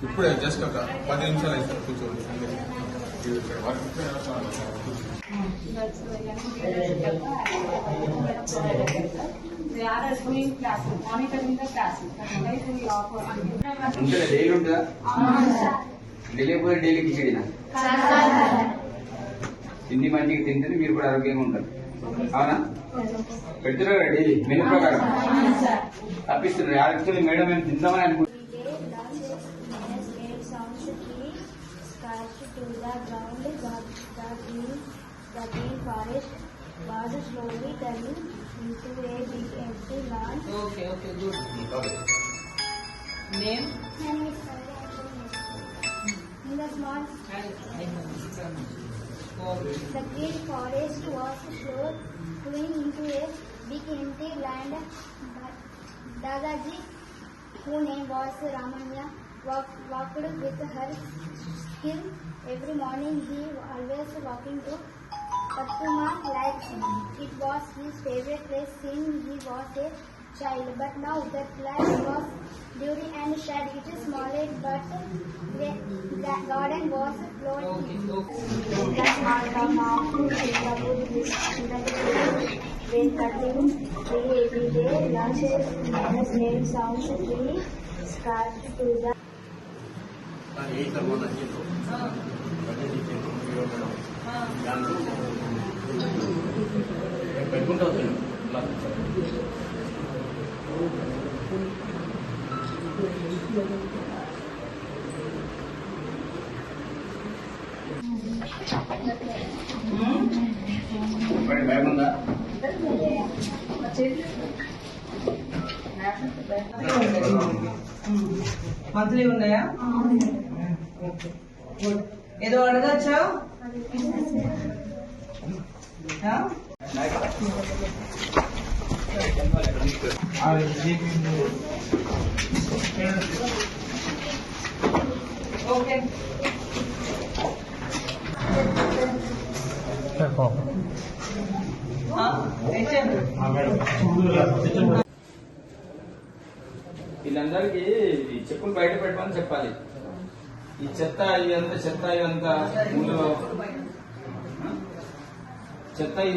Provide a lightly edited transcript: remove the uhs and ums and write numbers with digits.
ఇప్పుడే జస్ట్ ఒక 10 నిమిషాలు అయితే కూర్చోండి. డైలీ ఉంటుందా? డైలీ పోయి డైలీ కిచడినా? తిండి మంచిగా తింటే మీరు కూడా ఆరోగ్యంగా ఉంటారు. అవునా? పెడుతున్నారు డైలీ మెనూ ప్రకారం తప్పిస్తున్నారు. యాక్చువల్లీ మేడం మేము తిందామని అనుకుంటున్నాం. The green forest was slowly turning into a big empty land. Okay, good. Name? In the small, the green forest was slowly turning into a big empty land. Dadaji, whose name was Ramanya, walked with her skill. Every morning he always walking to Patuma like it was his favorite place since he was a child. But now that place was dirty and sad. It is small, but the garden was floating. That's not the mountain in the wood when cutting tree every day. Lunches made sounds tree scarred to the పెట్టుకుంటా బాగుందా? Monthly ఉన్నాయా? ఏదో అడగచ్చా? Okay వీళ్ళందరికీ చెప్పులు బయట పెట్టమని చెప్పాలి. ఈ చెత్త ఇవంతా చెత్త ఇవంతా చెత్త ఈ